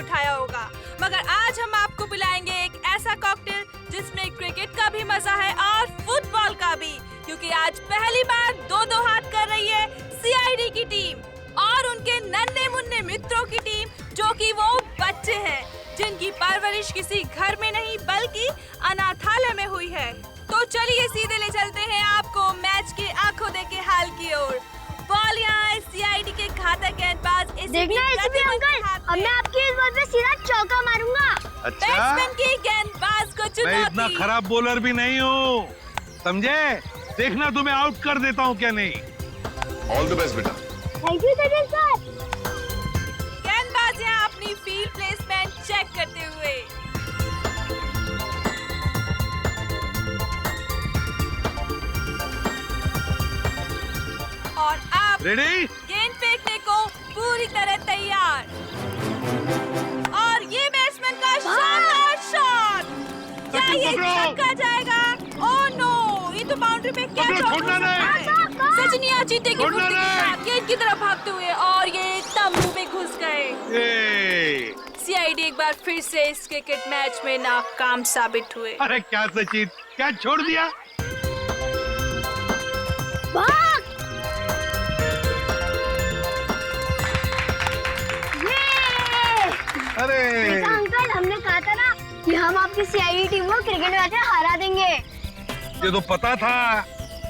उठाया होगा, मगर आज हम आपको पिलाएंगे एक ऐसा कॉकटेल जिसमें क्रिकेट का भी मजा है और फुटबॉल का भी, क्योंकि आज पहली बार दो हाथ कर रही है सीआईडी की टीम और उनके नन्हे मुन्ने मित्रों की टीम, जो कि वो बच्चे हैं जिनकी परवरिश किसी घर में नहीं बल्कि अनाथालय में हुई है। तो चलिए सीधे ले चलते हैं आपको मैच के आंखों देखे हाल की ओर। बॉल यहाँ है सीआईडी के घातक गेंदबाज देखना एसीपी अंकल, अब मैं आपकी इस बॉल पे सीधा चौका मारूंगा। अच्छा, बैट्समैन की गेंदबाज को चुनौती। मैं इतना खराब बॉलर भी नहीं हूँ, समझे? देखना तुम्हें आउट कर देता हूँ क्या नहीं। ऑल द बेस्ट बेटा। Thank you sir. गेंदबाज यहाँ अपनी फील्ड प्लेसमेंट चेक करते हुए। और अब रेडी? गेंद फेंकने को पूरी तरह तैयार। और ये बैट्समैन का शानदार शॉट। क्या ये छक्का जाएगा? ओह नो, ये तो बाउंड्री पे कैच हो गया। सचिनिया चीते की फुर्ती के साथ गेंद की तरफ भागते हुए और ये तंबू में घुस गए। सीआईडी एक बार फिर से इस क्रिकेट मैच में नाकाम साबित हुए। अरे क्या सचिन, क्या छोड़ दिया? अरे अंकल, हमने कहा था ना कि हम आपकी सीआईडी टीम को क्रिकेट मैच में हरा देंगे। ये तो पता था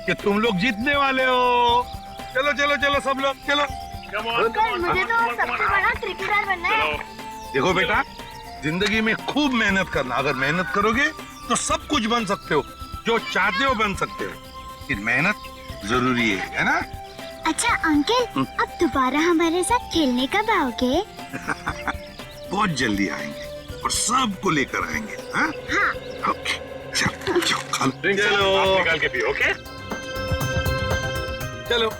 कि तुम लोग जीतने वाले हो। चलो चलो चलो सब लोग चलो। अंकल, मुझे तो सबसे बड़ा क्रिकेटर बनना है। देखो बेटा, जिंदगी में खूब मेहनत करना। अगर मेहनत करोगे तो सब कुछ बन सकते हो, जो चाहते हो बन सकते हो। लेकिन मेहनत जरूरी है ना? अच्छा अंकल, अब दोबारा हमारे साथ खेलने कब आओगे? बहुत जल्दी आएंगे और सबको लेकर आएंगे। हाँ? ओके, चलो खा लो। चलो आप निकाल के पियो। ओके चलो।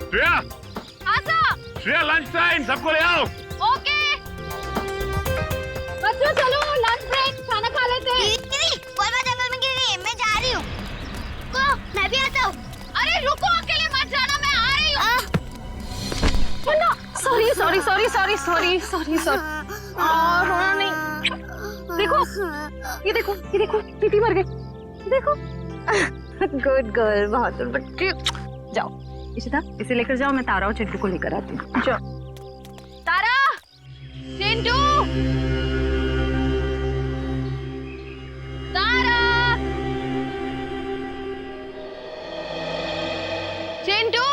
श्रेया, श्रेया लंच टाइम, सबको ले आओ। ओके बच्चों, चलो लंच ब्रेक, खाना खा लेते हैं। जंगल में गिर गई, मैं जा रही हूँ। मैं भी आता हूँ। अरे रुको, अकेले मत जाना, मैं आ रही हूँ। सॉरी। रोना नहीं। देखो, टीटी मर गई। देखो। गुड गर्ल, बहादुर बच्ची। जाओ इशिता, इसे लेकर जाओ, मैं तारा और चिंटू को लेकर आती हूँ। जाओ। तारा, चिंटू, तारा, चिंटू।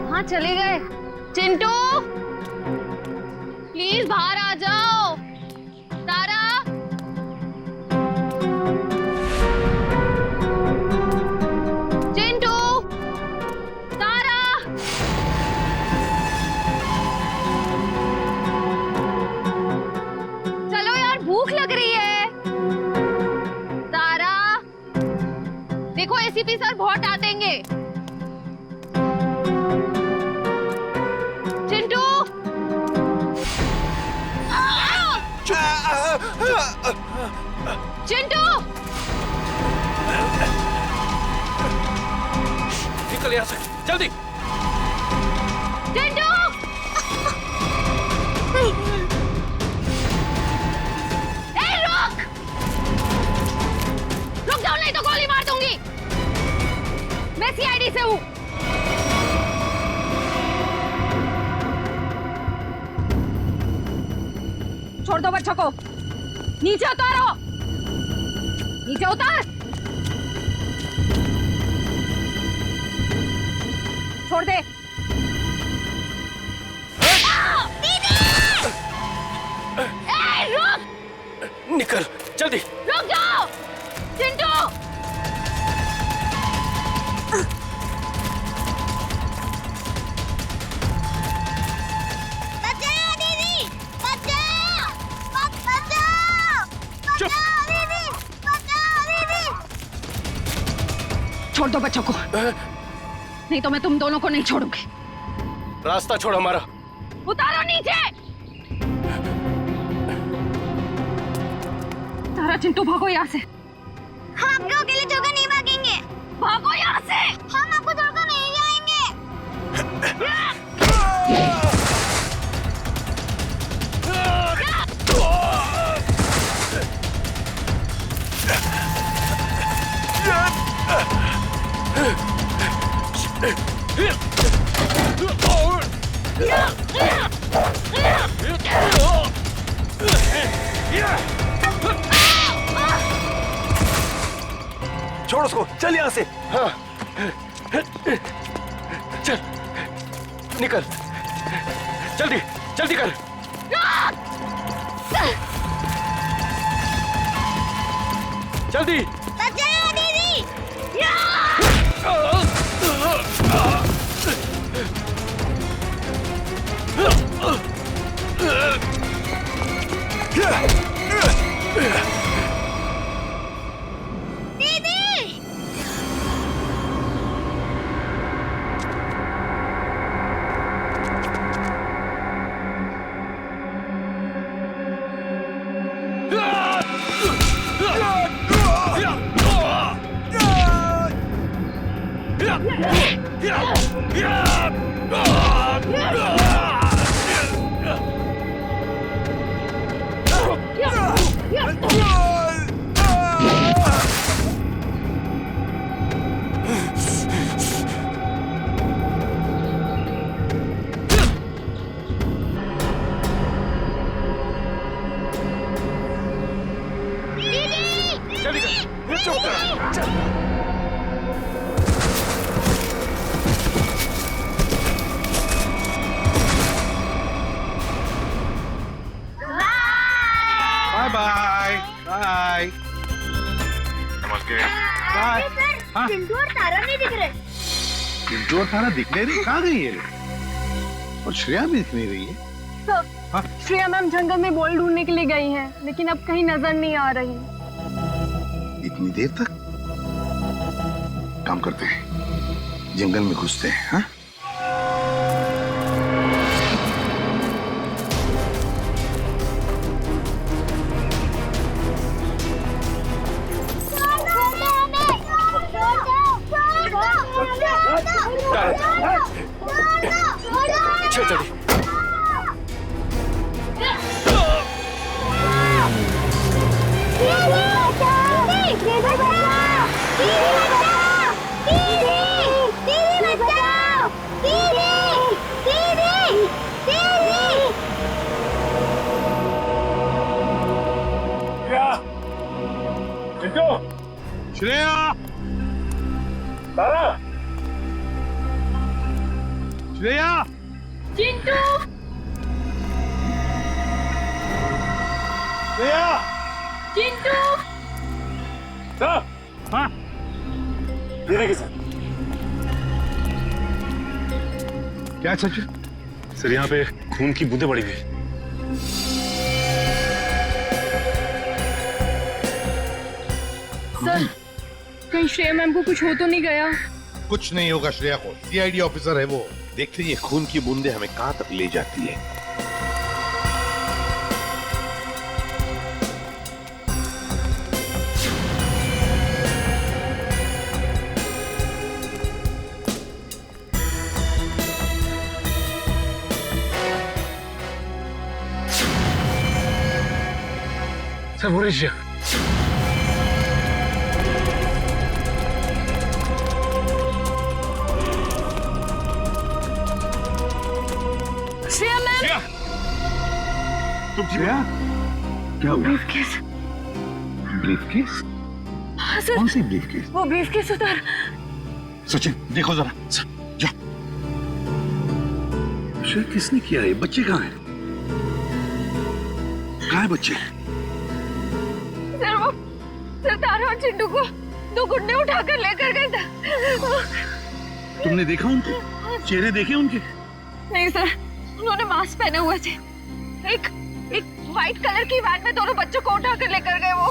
हाँ चले गए। चिंटू प्लीज बाहर आ जाओ। तारा, चिंटू, तारा। चलो यार, भूख लग रही है। तारा, देखो एसीपी सर बहुत डांटेंगे। चिंटू, चिंटू, निकल यहाँ से जल्दी। चिंटू, रुक जाओ, नहीं तो गोली मार दूंगी। मैं सीआईडी से हूँ। छोड़ दो बच्चों को, नीचे उतारो, नीचे उतार। छोड़ दे। रुक, निकल जल्दी। रुक जाओ चिंटू। छोड़ दो बच्चों को, नहीं तो मैं तुम दोनों को नहीं छोड़ूंगी। रास्ता छोड़ हमारा। उतारो नीचे। तारा चिंटू भागो यहाँ से। हम आपके अकेले जगह नहीं भागेंगे। भागो छोड़ उसको, चल यहाँ से। हाँ, चल, निकल, जल्दी, जल्दी कर। जल्दी। बचाओ दीदी। जल्दी कर, चुप कर, चल। बाय बाय बाय समझ गए। बाय। हाँ? चिंटू और तारा नहीं दिख रहे। चिंटू और तारा दिख नहीं रही, कहाँ गई है? और श्रेया भी दिख नहीं रही है। हाँ? श्रेया मैम जंगल में बॉल ढूंढने के लिए गई हैं, लेकिन अब कहीं नजर नहीं आ रही। इतनी देर तक? काम करते हैं, जंगल में घुसते हैं। हाँ? चल जल्दी। श्रेया, तारा, श्रेया, चिंटू, श्रेया, चिंटू। सर, हाँ? धीरे के साथ। क्या सच? सर यहाँ पे खून की बूंदें पड़ी हुई। सर, कहीं श्रेया मैम को कुछ हो तो नहीं गया? कुछ नहीं होगा श्रेया को, सीआईडी ऑफिसर है वो। देखते ये खून की बूंदें हमें कहां तक ले जाती है। सर वो रही श्रेया। श्रेया मैम। तुम ठीक हो? श्रेया, क्या हुआ? ब्रीफकेस। ब्रीफकेस? हाँ सर, कौन सी ब्रीफकेस? वो ब्रीफकेस उधर। सचिन देखो जरा, जा। श्रेया किसने किया है? बच्चे कहाँ हैं? कहाँ है बच्चे? सर वो तारा और चिंटू को दो गुंडे उठाकर लेकर गए थे। तुमने देखा उनके चेहरे? देखे उनके? नहीं सर, उन्होंने मास्क पहने हुए थे। एक व्हाइट कलर की वैन में दोनों बच्चों को उठाकर लेकर गए वो।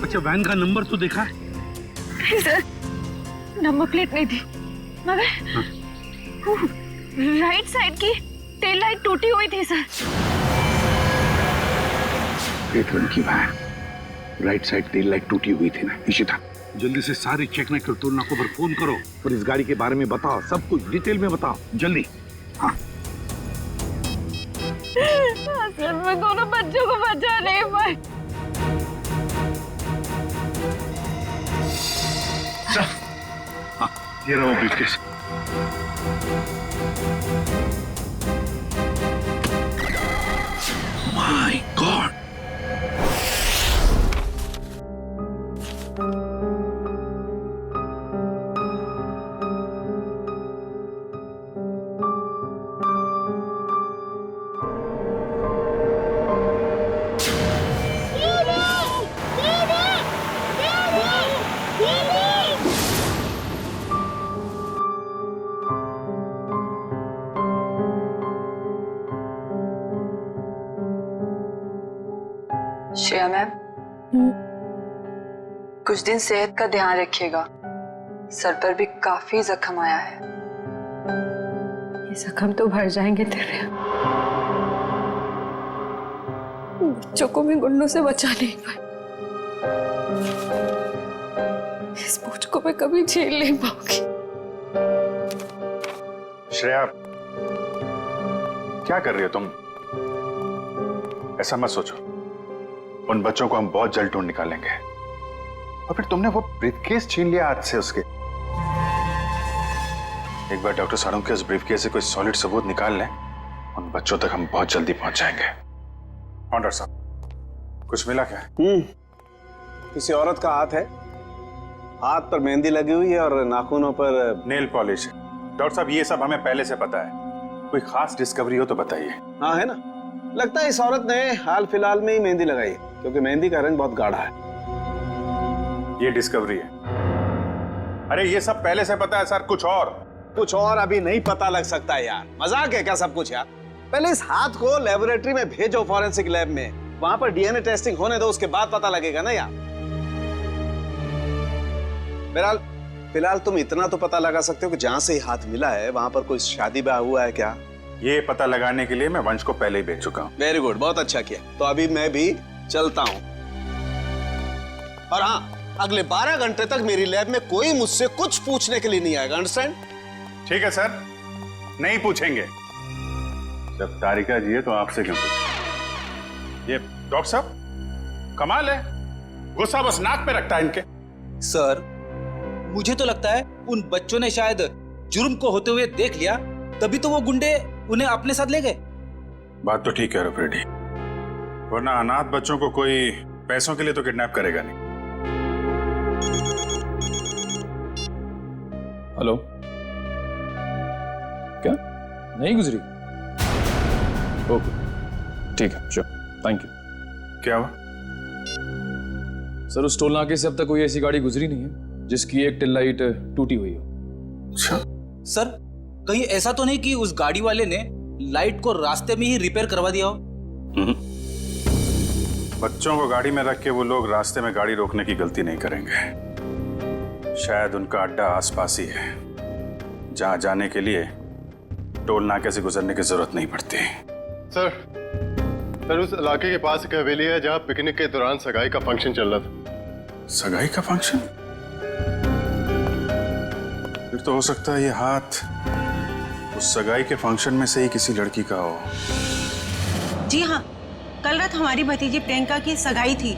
अच्छा, वैन का नंबर तो देखा है? नहीं सर, नंबर प्लेट नहीं थी, मगर राइट साइड की टेल लाइट टूटी हुई थी सर। पेट्रोल की van, right side tail light टूटी हुई थी ना। इशिता, जल्दी से सारी चेकमेट कर तुलनाकों पर फोन करो और इस गाड़ी के बारे में बताओ, सब कुछ डिटेल में बताओ, जल्दी। हाँ। सिर्फ मैं दोनों बच्चों को बचा नहीं पाई। हाँ, ये रहा वो briefcase. My God, Shreya ma'am, कुछ दिन सेहत का ध्यान रखिएगा। सर पर भी काफी जख्म आया है। ये जख्म तो भर जाएंगे तेरे। बच्चों को मैं गुंडों से बचा नहीं पाई। इस बोझ को मैं कभी झेल नहीं पाऊंगी। श्रेया, क्या कर रही हो तुम? ऐसा मत सोचो, उन बच्चों को हम बहुत जल्द ढूंढ निकालेंगे। और फिर तुमने वो ब्रीफकेस छीन लिया हाथ से उसके। एक बार डॉक्टर सारों के उस ब्रीफकेस से कोई सॉलिड सबूत निकाल लें, उन बच्चों तक हम बहुत जल्दी पहुंच जाएंगे। हाँ डॉक्टर साहब, कुछ मिला क्या? किसी औरत का हाथ है, हाथ पर मेहंदी लगी हुई है और नाखूनों पर नेल पॉलिश। डॉक्टर साहब, ये सब हमें पहले से पता है। कोई खास डिस्कवरी हो तो बताइए। हाँ है ना, लगता है इस औरत ने हाल फिलहाल में ही मेहंदी लगाई है, क्योंकि मेहंदी का रंग बहुत गाढ़ा है। ये डिस्कवरी है? अरे ये सब पहले से पता है सर। कुछ और अभी नहीं पता लग सकता यार। मजाक है क्या सब कुछ यार? पहले इस हाथ को लेबोरेटरी में भेजो, फॉरेंसिक लैब में, वहां पर डीएनए टेस्टिंग होने दो, उसके बाद पता लगेगा ना यार। बहरहाल फिलहाल तुम इतना तो पता लगा सकते हो कि जहां से ही हाथ मिला है वहां पर कोई शादी ब्याह हुआ है क्या? ये पता लगाने के लिए मैं वंश को पहले ही भेज चुका हूँ। वेरी गुड, बहुत अच्छा किया। तो अभी मैं भी चलता हूँ। और हाँ, अगले 12 घंटे तक मेरी लैब में कोई मुझसे कुछ पूछने के लिए नहीं आएगा। अंडरस्टैंड? ठीक है सर, नहीं पूछेंगे। जब तारिका जी है तो आपसे क्यों पूछें? ये डॉक्टर साहब कमाल है, गुस्सा बस नाक पे रखता है इनके। सर, मुझे तो लगता है उन बच्चों ने शायद जुर्म को होते हुए देख लिया, तभी तो वो गुंडे उन्हें अपने साथ ले गए। बात तो ठीक है रेड्डी, वरना अनाथ बच्चों को कोई पैसों के लिए तो किडनैप करेगा नहीं। हेलो, क्या नहीं गुजरी? ओके, ठीक है, श्योर, थैंक यू। क्या हुआ? सर, उस टोल नाके से अब तक कोई ऐसी गाड़ी गुजरी नहीं है जिसकी एक टेल लाइट टूटी हुई हो। अच्छा सर, कहीं ऐसा तो नहीं कि उस गाड़ी वाले ने लाइट को रास्ते में ही रिपेयर करवा दिया हो? बच्चों को गाड़ी में रख के वो लोग रास्ते में गाड़ी रोकने की गलती नहीं करेंगे। शायद उनका अड्डा आसपास ही है, जहां जाने के लिए टोल नाके से गुजरने की जरूरत नहीं पड़ती। सर, उस इलाके के पास एक हवेली है जहां पिकनिक के दौरान सगाई का फंक्शन चल रहा था। सगाई का फंक्शन? फिर तो हो सकता है ये हाथ उस सगाई के फंक्शन में से ही किसी लड़की का हो। जी हाँ, कल रात हमारी भतीजी प्रियंका की सगाई थी।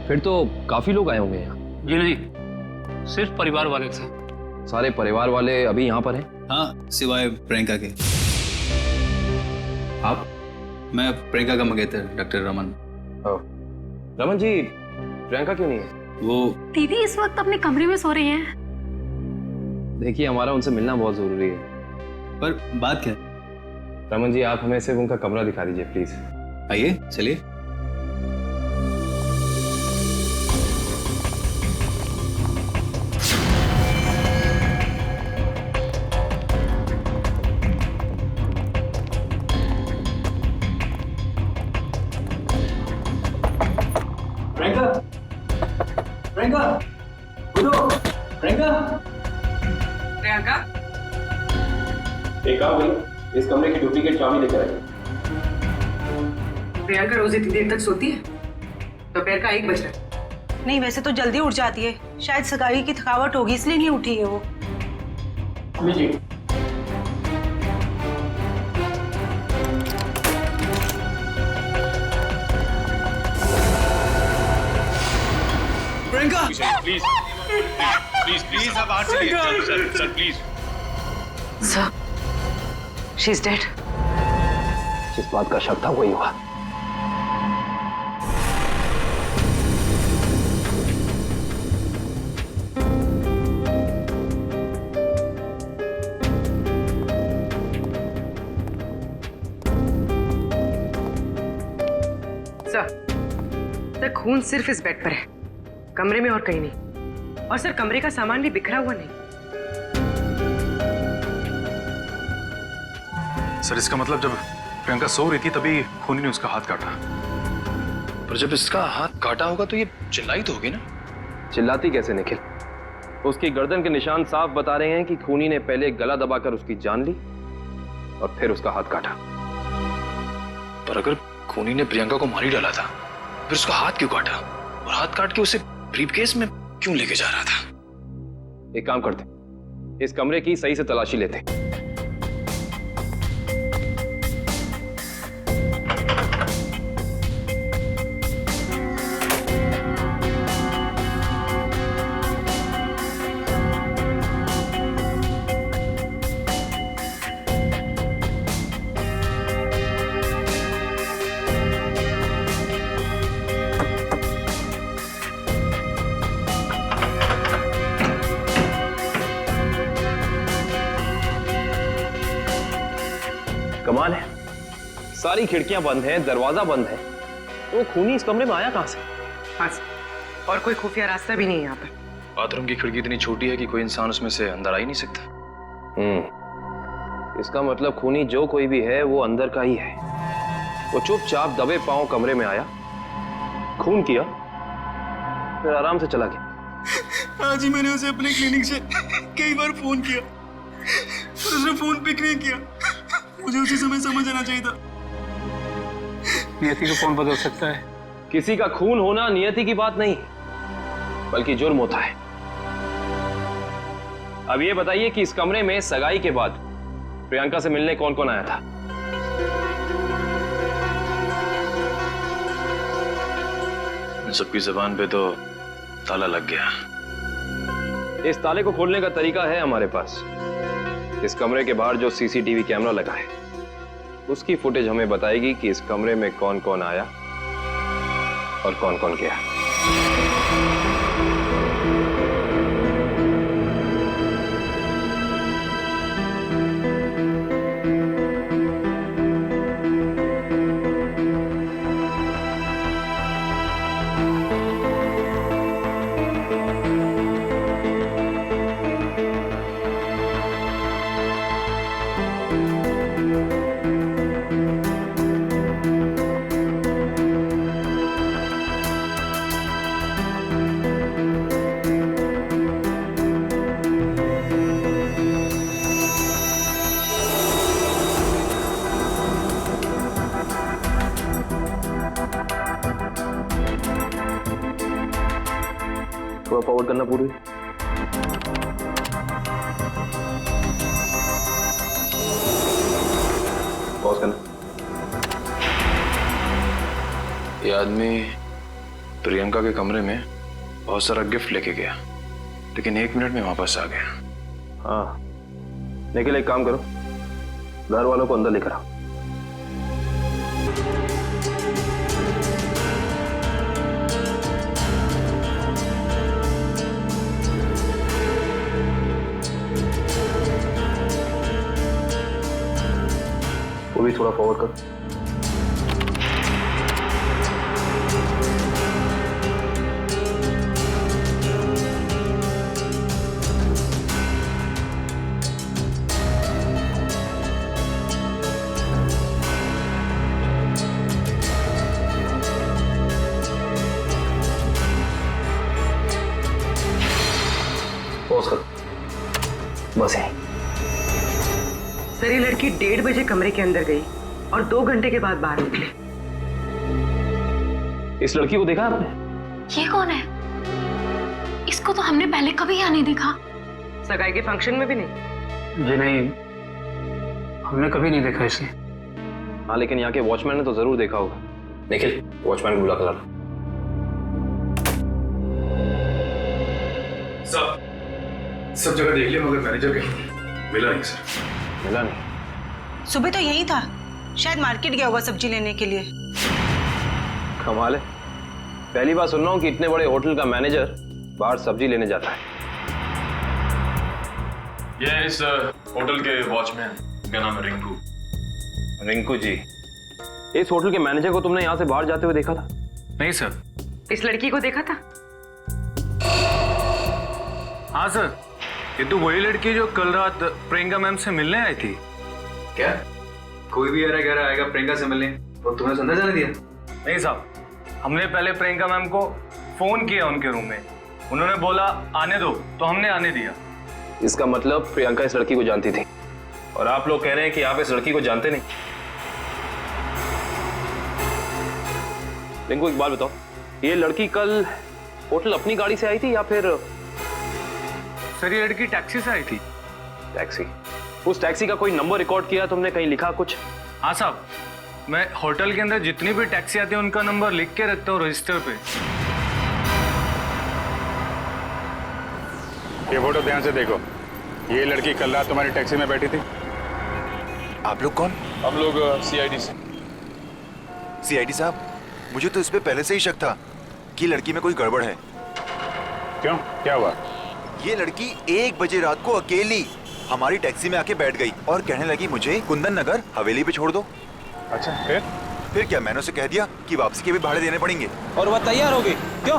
फिर तो काफी लोग आए होंगे यहाँ। जी नहीं, सिर्फ परिवार वाले थे। सारे परिवार वाले अभी यहाँ पर हैं? हाँ, सिवाय प्रियंका के। आप? मैं प्रियंका का मंगेतर डॉक्टर रमन। रमन जी, प्रियंका क्यों नहीं है? वो दीदी इस वक्त अपने कमरे में सो रही हैं। देखिए, हमारा उनसे मिलना बहुत जरूरी है। पर बात क्या? रमन जी, आप हमें सिर्फ उनका कमरा दिखा दीजिए प्लीज। आइए, चलिए। प्रियंका, प्रियंका, उठो, प्रियंका। प्रियंका, एक काम करिए, इस कमरे की डुप्लीकेट चाबी लेकर आइए। प्रियंका रोज इतनी देर तक सोती है? दोपहर का 1 बज रहा है। नहीं, वैसे तो जल्दी उठ जाती है। शायद सगाई की थकावट होगी इसलिए नहीं उठी है वो। लीजिए। चाहिए प्लीज प्लीज प्लीज आप बाहर चलिए sir please sir, she is dead. जिस बात का शक था वही हुआ। सर, खून सिर्फ इस बेड पर है, कमरे में और कहीं नहीं। और सर, कमरे का सामान भी बिखरा हुआ नहीं। सर इसका मतलब जब प्रियंका सो रही थी तभी खूनी ने उसका हाथ काटा। पर जब इसका हाथ काटा होगा तो ये चिल्लाई तो होगी ना? चिल्लाती कैसे निखिल? उसकी गर्दन के निशान साफ बता रहे हैं कि खूनी ने पहले गला दबाकर उसकी जान ली और फिर उसका हाथ काटा। पर अगर खूनी ने प्रियंका को मार ही डाला था फिर उसका हाथ क्यों काटा? और हाथ काट के उसे ब्रीफकेस में क्यों लेके जा रहा था? एक काम करते, इस कमरे की सही से तलाशी लेते। कमाल है, सारी खिड़कियां बंद हैं, दरवाजा बंद है, तो खूनी इस कमरे में आया कहां से? हाँ सर, और कोई खुफिया रास्ता भी नहीं है यहाँ पर। बाथरूम की खिड़की इतनी छोटी है कि कोई इंसान उसमें से अंदर आ ही नहीं सकता। इसका मतलब खूनी जो कोई भी है वो अंदर का ही है। वो चुपचाप दबे पांव कमरे में आया, खून किया, फिर आराम से चला गया। आज ही मैंने उसे अपने क्लिनिक से कई बार फोन किया, उसने फोन पिक नहीं किया। मुझे उसी समय समझ आना चाहिए था। नियति को कौन बदल सकता है? किसी का खून होना नियति की बात नहीं, बल्कि जुर्म होता है। अब ये बताइए कि इस कमरे में सगाई के बाद प्रियंका से मिलने कौन कौन आया था? इन सबकी जुबान पे तो ताला लग गया। इस ताले को खोलने का तरीका है हमारे पास। इस कमरे के बाहर जो सीसीटीवी कैमरा लगा है उसकी फुटेज हमें बताएगी कि इस कमरे में कौन कौन आया और कौन कौन गया। थोड़ा फॉरवर्ड करना पूरी। पॉज करना। ये आदमी प्रियंका के कमरे में बहुत सारा गिफ्ट लेके गया, लेकिन 1 मिनट में वापस आ गया। हाँ, निखिल एक काम करो, घर वालों को अंदर लेकर आओ। वो भी थोड़ा फॉरवर्ड कर। पॉज कर। बस यही। सर, ये लड़की 1:30 बजे कमरे के अंदर गई और 2 घंटे के बाद बाहर निकली। इस लड़की को देखा आपने? ये कौन है? इसको तो हमने पहले कभी यहाँ नहीं देखा। सगाई के फंक्शन में भी नहीं? जी नहीं, हमने कभी नहीं देखा इसे। हाँ, लेकिन यहाँ के वॉचमैन ने तो जरूर देखा होगा। निखिल, वॉचमैन को बुला कर लाना। सब जगह देख लिया मगर मैनेजर कहीं मिला नहीं सर। मिला नहीं? सुबह तो यही था, शायद मार्केट गया होगा सब्जी लेने के लिए। कमाल है, पहली बार सुन रहा हूँ कि इतने बड़े होटल का मैनेजर बाहर सब्जी लेने जाता है। ये इस होटल के वॉचमैन, क्या नाम है? रिंकू। रिंकू जी, इस होटल के मैनेजर को तुमने यहाँ से बाहर जाते हुए देखा था? नहीं सर। इस लड़की को देखा था? हाँ सर, ये तो वही लड़की जो कल रात प्रियंका मैम से मिलने आई थी। क्या कोई भी गहरा गहरा आएगा प्रियंका से मिलने तो तुमने अंदर जाने दिया? नहीं साहब, हमने पहले प्रियंका मैम को फोन किया उनके रूम में, उन्होंने बोला आने दो, तो हमने आने दिया। इसका मतलब प्रियंका इस लड़की को जानती थी और आप लोग कह रहे हैं कि आप इस लड़की को जानते नहीं। रिंकू, एक बात बताओ, ये लड़की कल होटल अपनी गाड़ी से आई थी या फिर? सर ये लड़की टैक्सी से आई थी। टैक्सी? उस टैक्सी का कोई नंबर रिकॉर्ड किया तुमने, कहीं लिखा कुछ? हाँ साहब, मैं होटल के अंदर जितनी भी टैक्सी आती है उनका नंबर लिख के रखता हूँ रजिस्टर पे। ये फोटो ध्यान से देखो, ये लड़की कल रात तुम्हारी टैक्सी में बैठी थी। आप लोग कौन? हम लोग सीआईडी से। सीआईडी साहब, मुझे तो इस पे पहले से ही शक था कि लड़की में कोई गड़बड़ है। क्यों, क्या हुआ? ये लड़की 1 बजे रात को अकेली हमारी टैक्सी में आके बैठ गई और कहने लगी मुझे कुंदन नगर हवेली पे छोड़ दो। अच्छा, फिर क्या, मैंने उसे कह दिया कि वापसी के भी भाड़े देने पड़ेंगे। और वह तैयार हो गई? क्यों?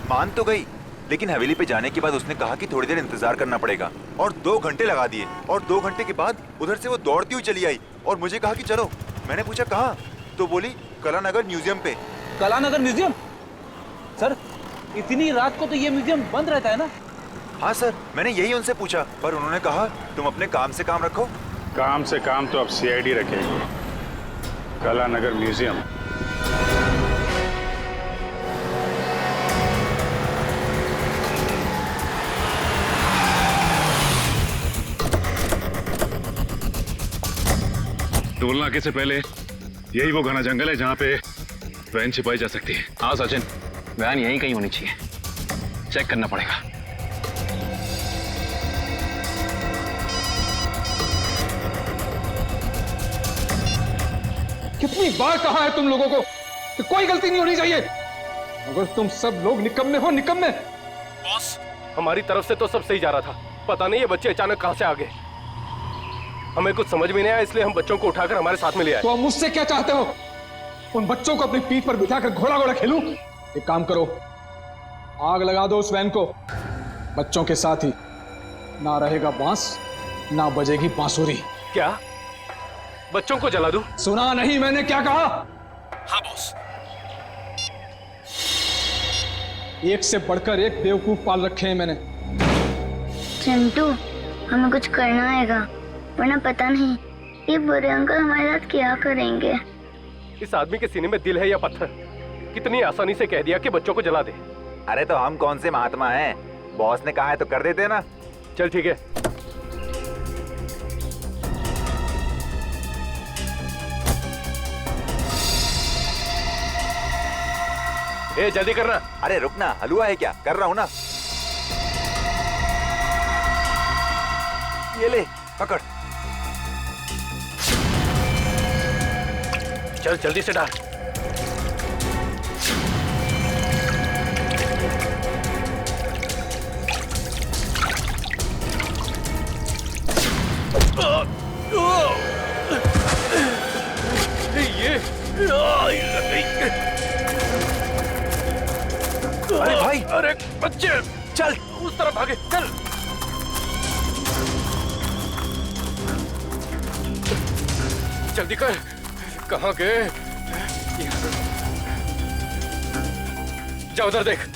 मान तो गई, लेकिन हवेली पे जाने के बाद उसने कहा कि थोड़ी देर इंतजार करना पड़ेगा और 2 घंटे लगा दिए। और 2 घंटे के बाद उधर से वो दौड़ती हुई चली आई और मुझे कहा कि चलो। मैंने पूछा कहाँ, तो बोली कलानगर म्यूजियम पे। कलानगर म्यूजियम? सर, इतनी रात को तो ये म्यूजियम बंद रहता है ना? हाँ सर, मैंने यही उनसे पूछा, पर उन्होंने कहा तुम अपने काम से काम रखो। काम से काम तो अब सीआईडी रखेगी। कलानगर म्यूजियम? टोल नाके से पहले यही वो घना जंगल है जहाँ पे वैन छिपाई जा सकती है। हाँ सचिन, वैन यहीं कहीं होनी चाहिए, चेक करना पड़ेगा। कितनी बार कहा है तुम लोगों को कि कोई गलती नहीं होनी चाहिए, मगर तुम सब लोग निकम्मे हो, निकम्मे। बॉस, हमारी तरफ से तो सब सही जा रहा था, पता नहीं ये बच्चे अचानक कहां से आ गए। हमें कुछ समझ में नहीं आया, इसलिए हम बच्चों को उठाकर हमारे साथ में ले आए। तो अब मुझसे क्या चाहते हो? उन बच्चों को अपनी पीठ पर बिठाकर घोड़ा घोड़ा खेलूं? एक काम करो, आग लगा दो उस वैन को, बच्चों के साथ ही। ना रहेगा बांस, ना बजेगी बांसुरी। क्या बच्चों को जला दूं? सुना नहीं मैंने क्या कहा? हाँ बॉस। एक से बढ़कर एक बेवकूफ पाल रखे हैं मैंने। चिंटू, हमें कुछ करना आएगा, वरना पता नहीं ये बुरे अंकल हमारे साथ क्या करेंगे। इस आदमी के सीने में दिल है या पत्थर? कितनी आसानी से कह दिया कि बच्चों को जला दे। अरे तो हम कौन से महात्मा हैं? बॉस ने कहा है तो कर देते ना। चल ठीक है। ए जल्दी करना। अरे रुकना, हलवा है क्या? कर रहा हूँ ना। ये ले, पकड़। चल जल्दी से डाल। अरे भाई, अरे बच्चे, चल उस तरफ भागे, चल। जल्दी कर, कहाँ गए? जा उधर देख।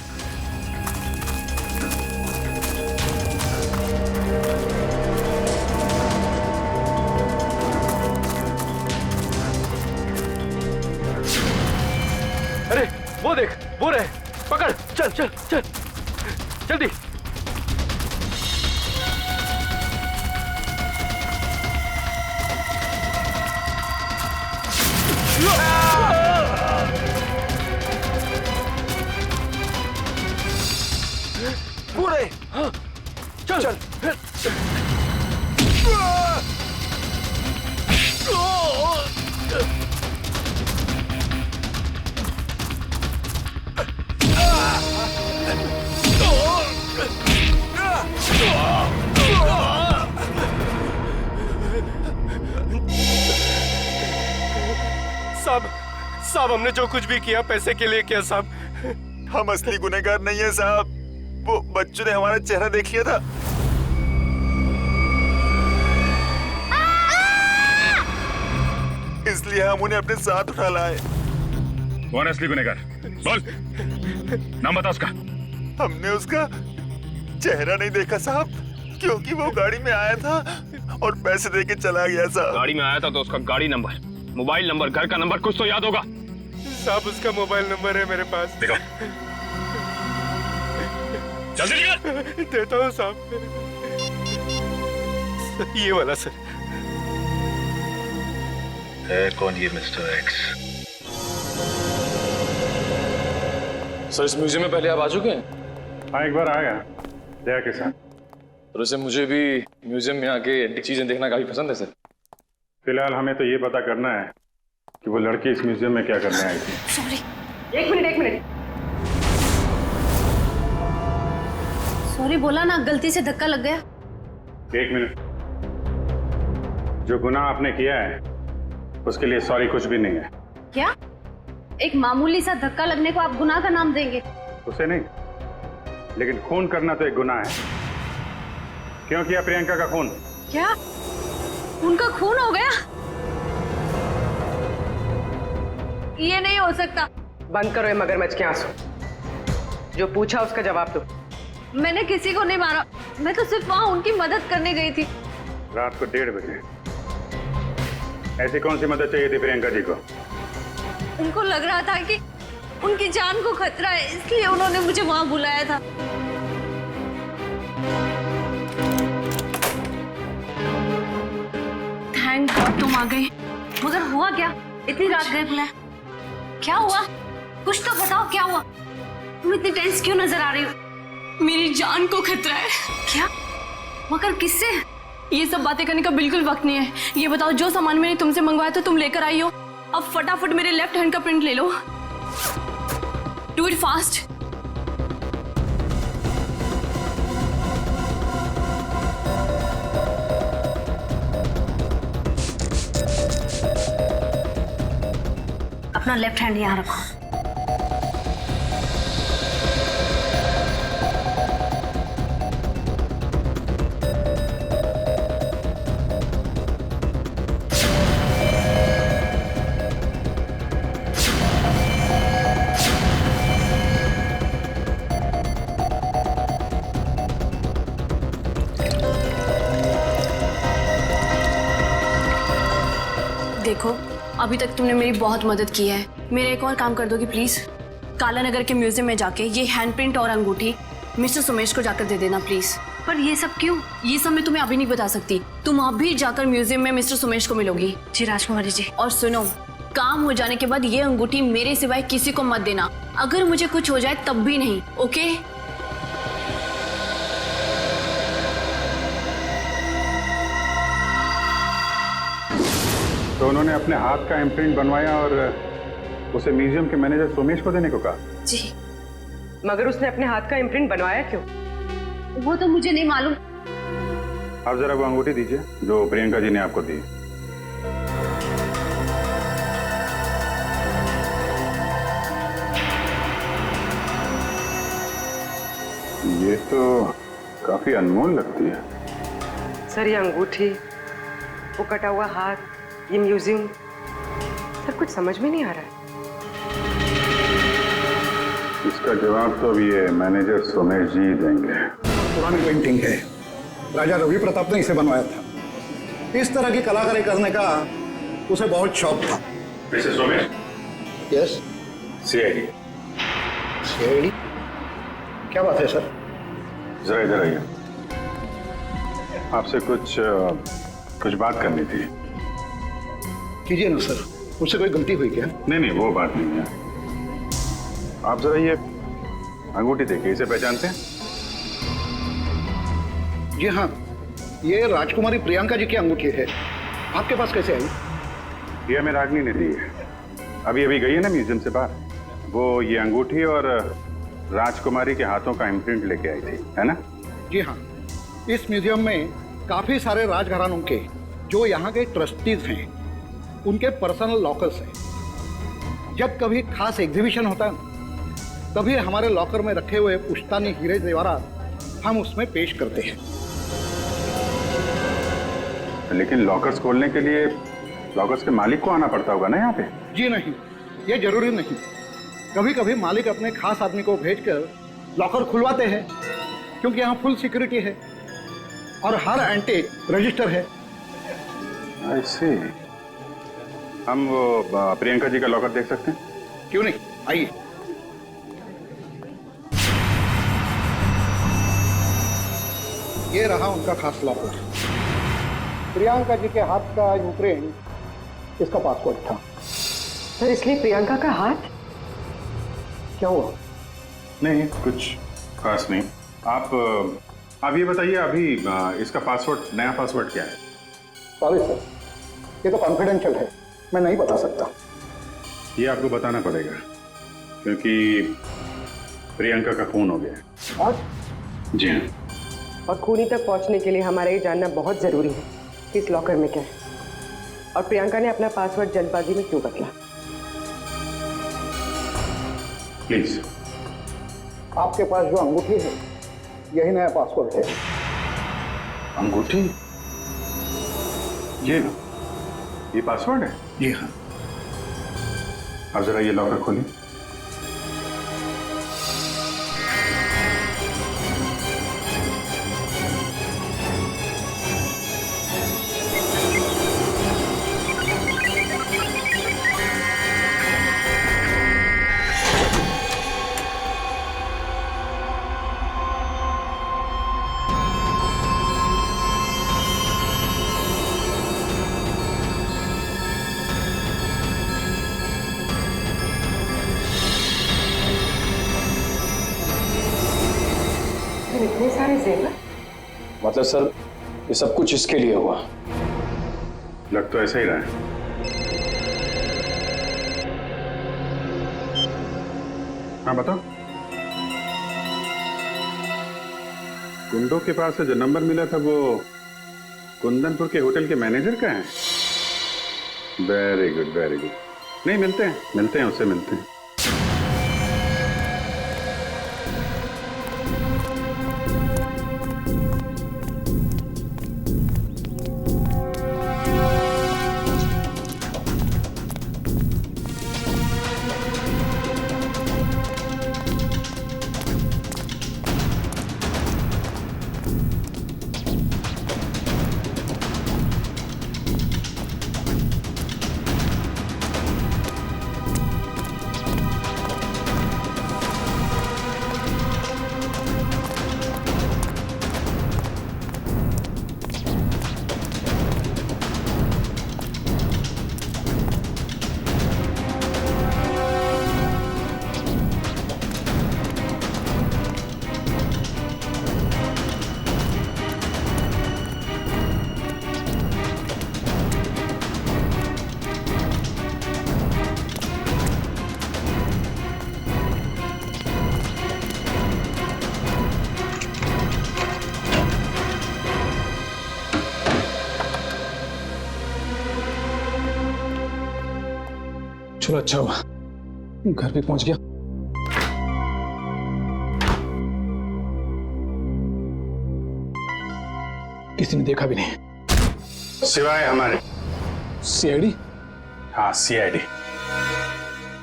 अरे वो देख, वो रहे, पकड़, चल चल चल जल्दी। पूरे। हाँ चल। साहब हमने जो कुछ भी किया पैसे के लिए किया साहब। हम असली गुनहगार नहीं है साहब, वो बच्चों ने हमारा चेहरा देख लिया था। इसलिए हम उन्हें अपने साथ उठा लाए। कौन है असली गुनहगार? बोल, नाम बता उसका। हमने उसका चेहरा नहीं देखा साहब, क्योंकि वो गाड़ी में आया था और पैसे देके चला गया साहब। गाड़ी में आया था तो उसका गाड़ी नंबर, मोबाइल नंबर, घर का नंबर कुछ तो याद होगा। साहब उसका मोबाइल नंबर है मेरे पास। देखो, जल्दी निकल। देता हूँ साहब, ये वाला सर। है कौन ये मिस्टर एक्स? सर इस म्यूजियम में पहले आप आ चुके हैं? हाँ, एक बार आया जया के साथ। और वैसे मुझे भी म्यूजियम में आके एंटीक चीजें देखना काफी पसंद है सर। फिलहाल हमें तो ये पता करना है कि वो लड़की इस म्यूजियम में क्या करने आई थी। सॉरी, एक मिनट। सॉरी बोला ना, गलती से धक्का लग गया। एक मिनट, जो गुनाह आपने किया है उसके लिए सॉरी कुछ भी नहीं है। क्या? एक मामूली सा धक्का लगने को आप गुनाह का नाम देंगे? उसे नहीं, लेकिन खून करना तो एक गुनाह है। क्यों किया प्रियंका का खून? क्या उनका खून हो गया? ये नहीं हो सकता। बंद करो ये मगरमच्छ के आंसू। जो पूछा उसका जवाब दो। मैंने किसी को नहीं मारा, मैं तो सिर्फ वहां उनकी मदद करने गई थी। रात को 1:30 बजे ऐसी कौन सी मदद चाहिए थी प्रियंका जी को? उनको लग रहा था कि उनकी जान को खतरा है, इसलिए उन्होंने मुझे वहां बुलाया था। थैंक गॉड तुम आ गए। मगर हुआ क्या? इतनी रात गए बुलाए, क्या हुआ? कुछ तो बताओ, क्या हुआ? तुम इतनी टेंस क्यों नजर आ रही हो? मेरी जान को खतरा है। क्या? मगर किससे? ये सब बातें करने का बिल्कुल वक्त नहीं है। ये बताओ, जो सामान मैंने तुमसे मंगवाया था तुम लेकर आई हो, अब फटाफट मेरे लेफ्ट हैंड का प्रिंट ले लो। Do it fast. अपना लेफ्ट हैंड यहाँ रखो। देखो, अभी तक तुमने मेरी बहुत मदद की है। मेरा एक और काम कर दोगी प्लीज? काला नगर के म्यूजियम में जाके ये हैंडप्रिंट और अंगूठी मिस्टर सुमेश को जाकर दे देना प्लीज। पर ये सब क्यों? ये सब मैं तुम्हें अभी नहीं बता सकती। तुम अभी जाकर म्यूजियम में मिस्टर सुमेश को मिलोगी। जी राजकुमारी जी। और सुनो, काम हो जाने के बाद ये अंगूठी मेरे सिवाय किसी को मत देना। अगर मुझे कुछ हो जाए तब भी नहीं, ओके? तो उन्होंने अपने हाथ का इम्प्रिंट बनवाया और उसे म्यूजियम के मैनेजर सोमेश को देने को कहा? जी। मगर उसने अपने हाथ का इम्प्रिंट बनवाया क्यों? वो तो मुझे नहीं मालूम। आप जरा वो अंगूठी दीजिए जो प्रियंका जी ने आपको दी। ये तो काफी अनमोल लगती है। सर ये अंगूठी, वो कटा हुआ हाथ, ये म्यूजियम, सब कुछ समझ में नहीं आ रहा है। इसका जवाब तो अभी ये मैनेजर सोमेश जी देंगे। पुरानी पेंटिंग है, राजा रवि प्रताप ने इसे बनवाया था। इस तरह की कलाकारी करने का उसे बहुत शौक था। Mister Somesh. Yes. CID. CID? क्या बात है सर? जरा इधर आइए, आपसे कुछ बात करनी थी। कीजिए ना सर, मुझसे कोई गलती हुई क्या? नहीं, वो बात नहीं है। आप जरा ये अंगूठी देखिए, इसे पहचानते हैं? जी हाँ, ये राजकुमारी प्रियंका जी की अंगूठी है। आपके पास कैसे आई? ये हमें रागनी ने दी है। अभी अभी गई है ना म्यूजियम से बाहर, वो ये अंगूठी और राजकुमारी के हाथों का इम्प्रिंट लेके आई थी, है ना? जी हाँ, इस म्यूजियम में काफी सारे राजघरानों के जो यहाँ के ट्रस्टीज हैं उनके पर्सनल लॉकर्स हैं। जब कभी खास एग्जीबिशन होता है तभी हमारे लॉकर में रखे हुए पुश्तानी हीरे जेवरात हम उसमें पेश करते हैं। लेकिन लॉकर्स खोलने के लिए लॉकर्स के मालिक को आना पड़ता होगा ना यहाँ पे? जी नहीं, ये जरूरी नहीं। कभी कभी मालिक अपने खास आदमी को भेजकर लॉकर खुलवाते हैं, क्योंकि यहाँ फुल सिक्योरिटी है और हर एंटीक रजिस्टर है। ऐसे हम वो प्रियंका जी का लॉकर देख सकते हैं? क्यों नहीं, आइए। ये रहा उनका खास लॉकर। प्रियंका जी के हाथ का इम्प्रिंट इसका पासवर्ड था। सर, इसलिए प्रियंका का हाथ? क्या हुआ? नहीं, कुछ खास नहीं। आप ये बताइए, अभी इसका पासवर्ड, नया पासवर्ड क्या है? सॉरी सर, ये तो कॉन्फिडेंशियल है, मैं नहीं बता सकता। ये आपको बताना पड़ेगा क्योंकि प्रियंका का खून हो गया है। आज? जी हाँ। और खूनी तक पहुंचने के लिए हमारा ये जानना बहुत जरूरी है कि इस लॉकर में क्या है और प्रियंका ने अपना पासवर्ड जल्दबाजी में क्यों बदला। प्लीज। आपके पास जो अंगूठी है यही नया पासवर्ड है। अंगूठी? ये पासवर्ड है? जी हाँ। अब जरा ये लॉकर खोलिए। इतने सारे जेवर? मतलब सर, ये सब कुछ इसके लिए हुआ? लग तो ऐसा ही रहा है। हाँ बताओ। गुंडों के पास से जो नंबर मिला था वो कुंदनपुर के होटल के मैनेजर का है? Very good, very good. नहीं, मिलते हैं उससे मिलते हैं। चलो अच्छा हुआ, घर भी पहुंच गया। किसी ने देखा भी नहीं सिवाय हमारे सीआईडी। हाँ, सीआईडी।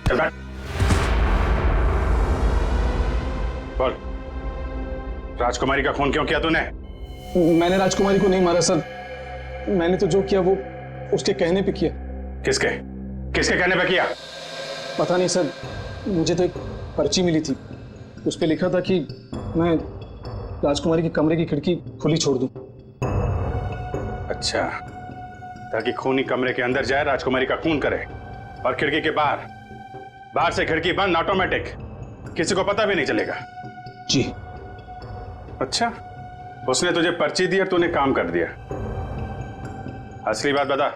चल बैठ। बोल, राजकुमारी का खून क्यों किया तूने? मैंने राजकुमारी को नहीं मारा सर, मैंने तो जो किया वो उसके कहने पे किया। किसके कहने पे किया? पता नहीं सर, मुझे तो एक पर्ची मिली थी, उस पे लिखा था कि मैं राजकुमारी के कमरे की खिड़की खुली छोड़ दूं। अच्छा, ताकि खूनी कमरे के अंदर जाए, राजकुमारी का खून करे और खिड़की के बाहर से खिड़की बंद, ऑटोमेटिक, किसी को पता भी नहीं चलेगा। जी। अच्छा, उसने तुझे पर्ची दी और तूने काम कर दिया। असली बात बता,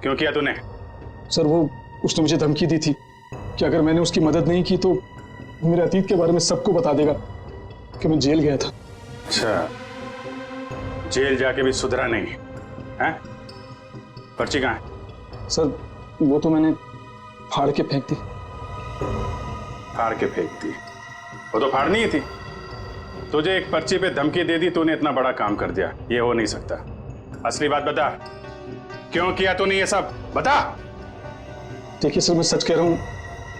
क्यों किया तूने? सर वो उसने मुझे धमकी दी थी कि अगर मैंने उसकी मदद नहीं की तो मेरे अतीत के बारे में सबको बता देगा कि मैं जेल गया था। अच्छा, जेल जाके भी सुधरा नहीं है? पर्ची कहाँ है? सर वो तो मैंने फाड़ के फेंक दी। फाड़ के फेंक दी? वो तो फाड़नी ही थी। तुझे एक पर्ची पे धमकी दे दी, तूने इतना बड़ा काम कर दिया। ये हो नहीं सकता। असली बात बता, क्यों किया तूने ये सब? बता। देखिए सर मैं सच कह रहा हूँ,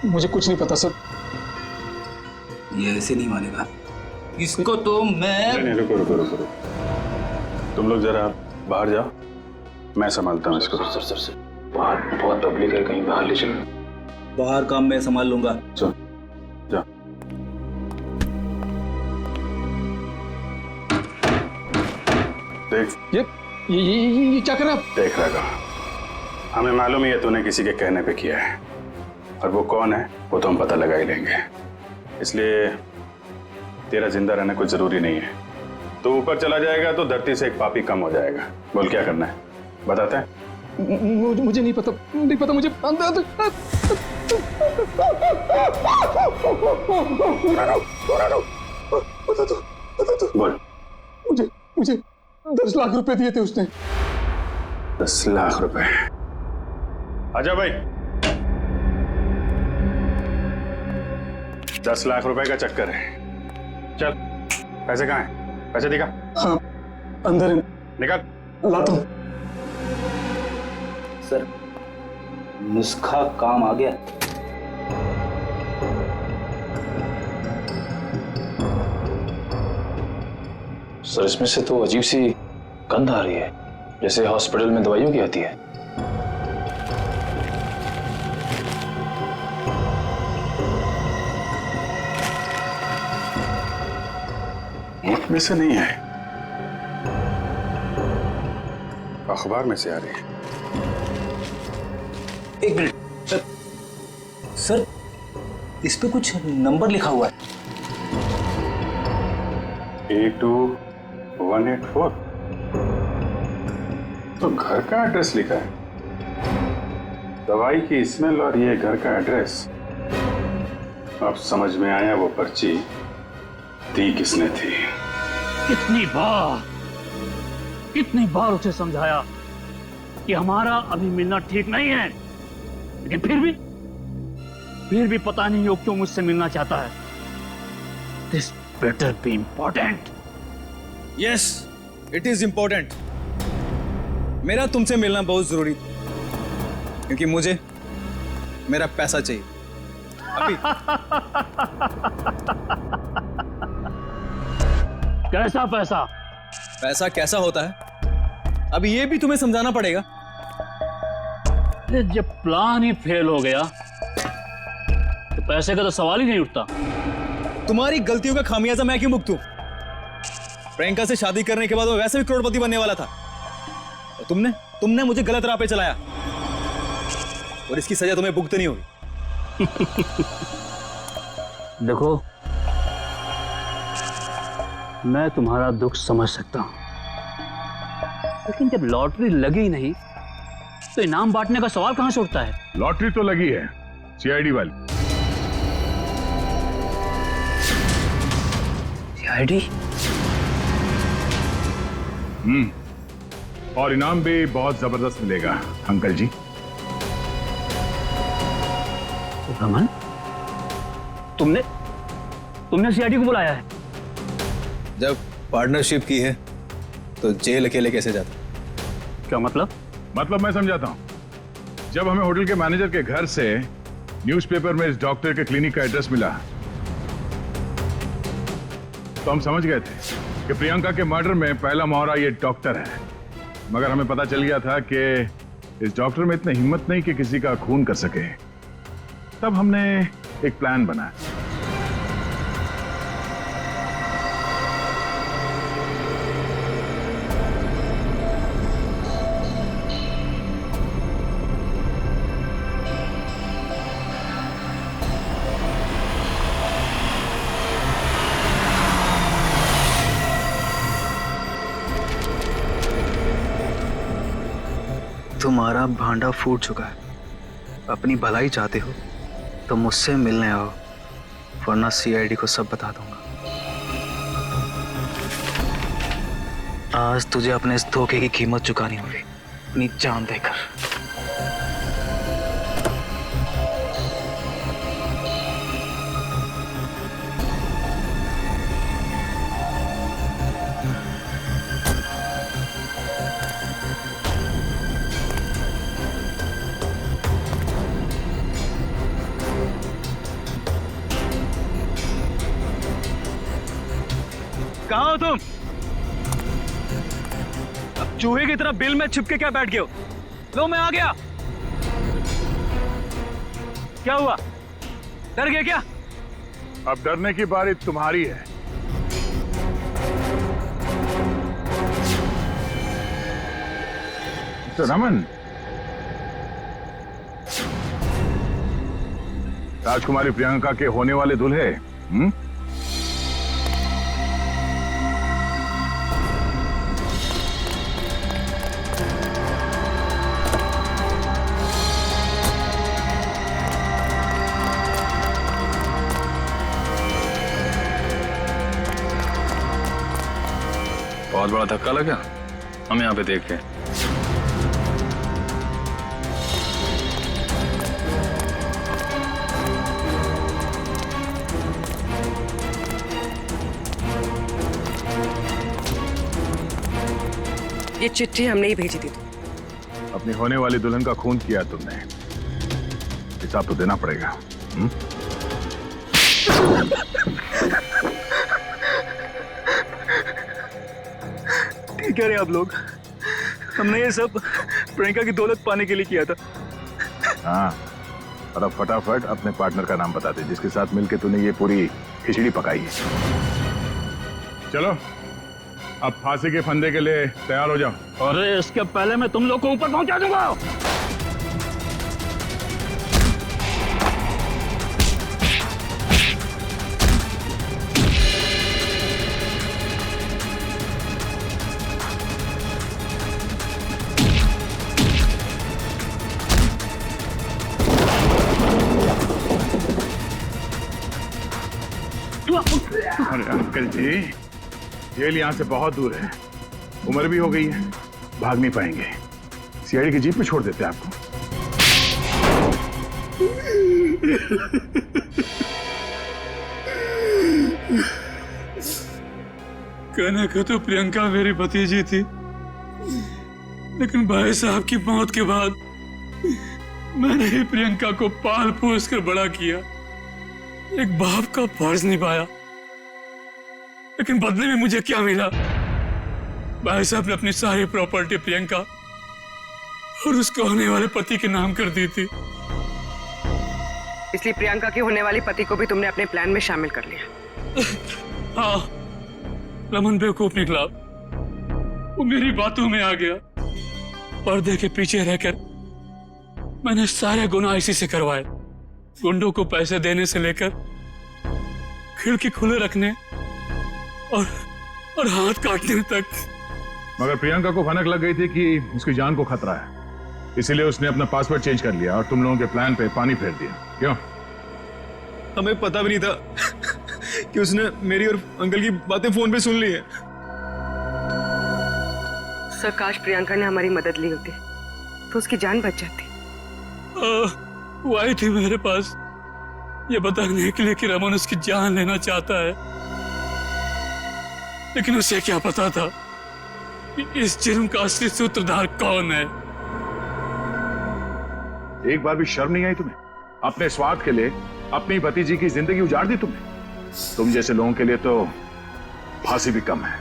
मुझे कुछ नहीं पता सर। ये ऐसे नहीं मानेगा इसको तो मैं। नहीं, रुको रुको रुको रुको, तुम लोग जरा बाहर जाओ, मैं संभालता हूँ इसको। सर बाहर बहुत पब्लिक है, कहीं बाहर ले चलो। बाहर काम मैं संभाल लूंगा। चलो जाओ। देख ये क्या कर रहा है? देख रहा था, हमें मालूम ही है तूने किसी के कहने पे किया है, और वो कौन है वो तो हम पता लगा ही लेंगे। इसलिए तेरा जिंदा रहना कुछ जरूरी नहीं है। तो ऊपर चला जाएगा तो धरती से एक पापी कम हो जाएगा। बोल क्या करना है, बताते हैं? मुझे नहीं पता मुझे बता दो बोल। मुझे 10 लाख रुपए दिए थे उसने। 10 लाख रुपए? आजा भाई। 10 लाख रुपए का चक्कर है। चल, पैसे कहाँ हैं? पैसे दिखा। हाँ अंदर है। निकाल। लाता हूँ। सर नुस्खा काम आ गया। सर इसमें से तो अजीब सी गंध आ रही है, जैसे हॉस्पिटल में दवाइयों की आती है। मुल्क में से नहीं है, अखबार में से आ रही है। एक मिनट सर, इस पे कुछ नंबर लिखा हुआ है। 82184। तो घर का एड्रेस लिखा है। दवाई की स्मेल और ये घर का एड्रेस। अब समझ में आया वो पर्ची दी किसने थी। कितनी बार उसे समझाया कि हमारा अभी मिलना ठीक नहीं है, लेकिन फिर भी पता नहीं वो क्यों मुझसे मिलना चाहता है। This better be important. Yes it is important. मेरा तुमसे मिलना बहुत जरूरी, क्योंकि मुझे मेरा पैसा चाहिए अभी। कैसा पैसा? पैसा कैसा होता है अभी ये भी तुम्हें समझाना पड़ेगा। जब प्लान ही फेल हो गया तो पैसे का तो सवाल ही नहीं उठता। तुम्हारी गलतियों का खामियाजा मैं क्यों भुगतूं? प्रियंका से शादी करने के बाद मैं वैसे भी करोड़पति बनने वाला था, और तुमने मुझे गलत राह पे चलाया, और इसकी सजा तुम्हें भुगतनी होगी। देखो मैं तुम्हारा दुख समझ सकता हूं, लेकिन जब लॉटरी लगी नहीं तो इनाम बांटने का सवाल कहां से उठता है? लॉटरी तो लगी है सीआईडी वाली। सीआईडी? और इनाम भी बहुत जबरदस्त मिलेगा अंकल जी। रमन, तुमने सीआईडी को बुलाया है? जब पार्टनरशिप की है तो जेल अकेले कैसे जाता? क्या मतलब? मतलब मैं समझाता हूं। जब हमें होटल के मैनेजर के घर से न्यूज़पेपर में इस डॉक्टर के क्लिनिक का एड्रेस मिला तो हम समझ गए थे कि प्रियंका के मर्डर में पहला मोहरा ये डॉक्टर है। मगर हमें पता चल गया था कि इस डॉक्टर में इतनी हिम्मत नहीं कि किसी का खून कर सके। तब हमने एक प्लान बनाया। तुम्हारा भांडा फूट चुका है। अपनी भलाई चाहते हो तो मुझसे मिलने आओ, वरना सीआईडी को सब बता दूंगा। आज तुझे अपने इस धोखे की कीमत चुकानी होगी, अपनी जान देकर। कहाँ हो तुम? अब चूहे की तरह बिल में छिपके क्या बैठ गए हो? लो मैं आ गया। क्या हुआ? डर गए क्या? अब डरने की बारी तुम्हारी है। तो रमन, राजकुमारी प्रियंका के होने वाले दूल्हे बहुत बड़ा धक्का लगा हम यहाँ पे देख के। ये चिट्ठी हमने ही भेजी थी। अपनी होने वाली दुल्हन का खून किया तुमने, हिसाब तो देना पड़ेगा। ठीक है रे आप लोग, हमने ये सब प्रियंका की दौलत पाने के लिए किया था। हाँ, और अब फटाफट अपने पार्टनर का नाम बता दे जिसके साथ मिलके तूने ये पूरी खिचड़ी पकाई है। चलो अब फांसी के फंदे के लिए तैयार हो जाओ। अरे इसके पहले मैं तुम लोग को ऊपर पहुंचा दूंगा। अरे अंकल जी, जेल यहाँ से बहुत दूर है, उम्र भी हो गई है, भाग नहीं पाएंगे। सीआईडी की जीप में छोड़ देते हैं आपको। कहने को तो प्रियंका मेरी भतीजी थी, लेकिन भाई साहब की मौत के बाद मैंने ही प्रियंका को पाल पोस कर बड़ा किया, एक बाप का फर्ज निभाया। लेकिन बदले में मुझे क्या मिला? भाई साहब ने अपनी सारी प्रॉपर्टी प्रियंका और उसके होने वाले पति के नाम कर दी थी। इसलिए प्रियंका के होने वाले पति को भी तुमने अपने प्लान में शामिल कर लिया। हाँ, रमन बेवकूफ निकला, वो मेरी बातों में आ गया। पर्दे के पीछे रहकर मैंने सारे गुनाह इसी से करवाए, गुंडों को पैसे देने से लेकर खिड़की खुले रखने और हाथ काटने तक। मगर प्रियंका को भनक लग गई थी कि उसकी जान को खतरा है, इसीलिए उसने अपना पासवर्ड चेंज कर लिया और तुम लोगों के प्लान पे पानी फेर दिया। क्यों? हमें पता भी नहीं था कि उसने मेरी और अंकल की बातें फोन पे सुन ली है। सर, काश प्रियंका ने हमारी मदद ली होती तो उसकी जान बच जाती। वो आई थी मेरे पास ये बताने के लिए कि रमन उसकी जान लेना चाहता है, लेकिन उसे क्या पता था कि इस जुर्म का असली सूत्रधार कौन है। एक बार भी शर्म नहीं आई तुम्हें? अपने स्वार्थ के लिए अपनी भतीजी की जिंदगी उजाड़ दी तुमने। तुम जैसे लोगों के लिए तो फांसी भी कम है।